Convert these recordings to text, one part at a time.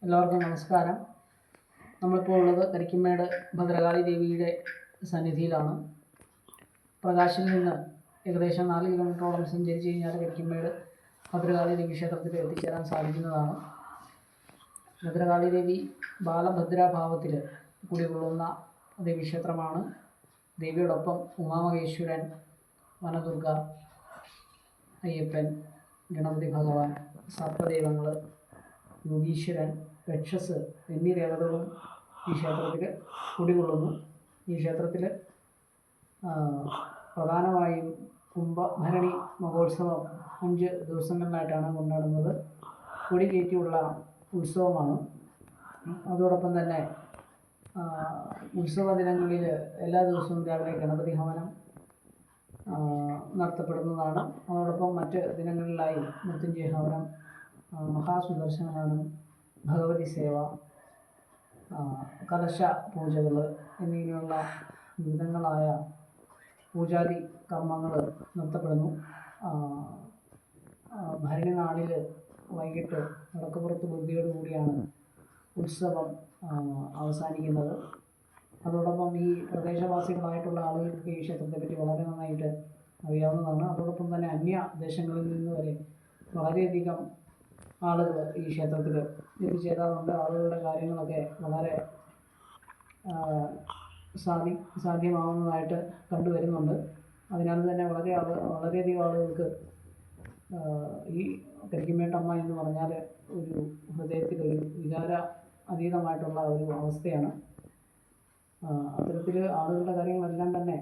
എല്ലാവർക്കും നമസ്കാരം. നമ്മളിപ്പോൾ ഉള്ളത് കരിക്കുമേട് ഭദ്രകാളി ദേവിയുടെ സന്നിധിയിലാണ്. പ്രകാശിൽ നിന്ന് ഏകദേശം 4 കിലോമീറ്ററോളം സഞ്ചരിച്ച് കഴിഞ്ഞാൽ കരിക്കുമേട് ഭദ്രകാളി ദേവി ക്ഷേത്രത്തിൽ എത്തിച്ചേരാൻ സാധിക്കുന്നതാണ്. ഭദ്രകാളി ദേവി ബാലഭദ്രാഭാവത്തിൽ കുടികൊള്ളുന്ന ദേവീക്ഷേത്രമാണ്. ദേവിയോടൊപ്പം ഉമാമഹേശ്വരൻ, വനദുർഗ, അയ്യപ്പൻ, ഗണപതി ഭഗവാൻ, സർപ്പദൈവങ്ങൾ, യോഗീശ്വരൻ, രക്ഷസ് എന്നീ ദേവതകളും ഈ ക്ഷേത്രത്തിൽ കുടികൊള്ളുന്നു. ഈ ക്ഷേത്രത്തിൽ പ്രധാനമായും കുംഭഭരണി മഹോത്സവം 5 ദിവസങ്ങളിലായിട്ടാണ് കൊണ്ടാടുന്നത്. കൊടികയറ്റിയുള്ള ഉത്സവമാണ്. അതോടൊപ്പം തന്നെ ഉത്സവ ദിനങ്ങളിൽ എല്ലാ ദിവസവും രാവിലെ ഗണപതി ഹവനം നടത്തപ്പെടുന്നതാണ്. അതോടൊപ്പം മറ്റ് ദിനങ്ങളിലായി മൃത്യുഞ്ജയ ഹവനം, മഹാസുദർശന ഹവനം, ഭഗവതി സേവ, കലശ പൂജകൾ എന്നിങ്ങനെയുള്ള വിവിധങ്ങളായ പൂജാതി കർമ്മങ്ങൾ നടത്തപ്പെടുന്നു. ഭരണി നാളിൽ വൈകിട്ട് വടക്കുപുറത്ത് ബുദ്ധിയോടുകൂടിയാണ് ഉത്സവം അവസാനിക്കുന്നത്. അതോടൊപ്പം ഈ പ്രദേശവാസികളായിട്ടുള്ള ആളുകൾക്ക് ഈ ക്ഷേത്രത്തെപ്പറ്റി വളരെ നന്നായിട്ട് അറിയാവുന്നതാണ്. അതോടൊപ്പം തന്നെ അന്യ ദേശങ്ങളിൽ നിന്ന് വരെ വളരെയധികം ആളുകൾ ഈ ക്ഷേത്രത്തിൽ എത്തിച്ചേരാറുണ്ട്. ആളുകളുടെ കാര്യങ്ങളൊക്കെ വളരെ സാധ്യമാവുന്നതായിട്ട് കണ്ടുവരുന്നുണ്ട്. അതിനാൽ തന്നെ വളരെയധികം ആളുകൾക്ക് ഈ കരിക്കുമേട്ടമ്മ എന്ന് പറഞ്ഞാൽ ഒരു ഹൃദയത്തിലൊരു വികാര അതീതമായിട്ടുള്ള ഒരു അവസ്ഥയാണ്. അത്തരത്തിൽ ആളുകളുടെ കാര്യങ്ങളെല്ലാം തന്നെ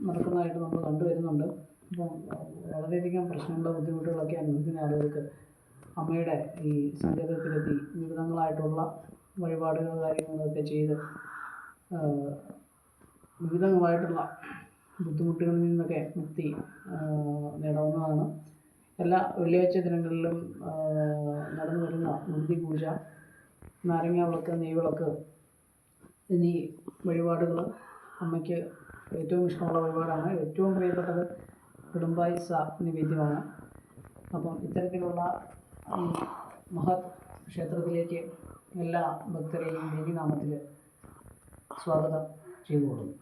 നടക്കുന്നതായിട്ട് നമ്മൾ കണ്ടുവരുന്നുണ്ട്. അപ്പം വളരെയധികം പ്രശ്നങ്ങളും ബുദ്ധിമുട്ടുകളൊക്കെ അനുഭവിക്കുന്ന ആളുകൾക്ക് അമ്മയുടെ ഈ സങ്കേതത്തിലെത്തി വിവിധങ്ങളായിട്ടുള്ള വഴിപാടുകൾ കാര്യങ്ങളൊക്കെ ചെയ്ത് വിവിധങ്ങളായിട്ടുള്ള ബുദ്ധിമുട്ടുകളിൽ നിന്നൊക്കെ മുക്തി നേടാവുന്നതാണ്. എല്ലാ വെള്ളിയാഴ്ച ദിനങ്ങളിലും നടന്നു വരുന്ന മുക്തി പൂജ, നാരങ്ങ വിളക്ക്, നെയ്വിളക്ക് എന്നീ വഴിപാടുകൾ അമ്മയ്ക്ക് ഏറ്റവും ഇഷ്ടമുള്ള വഴിപാടാണ്. ഏറ്റവും പ്രിയപ്പെട്ടത് കുടുംബായുസ നിവേദ്യമാണ്. അപ്പം ഇത്തരത്തിലുള്ള ഈ മഹത് ക്ഷേത്രത്തിലേക്ക് എല്ലാ ഭക്തരെയും ദേവീനാമത്തിൽ സ്വാഗതം ചെയ്തുകൊള്ളുന്നു.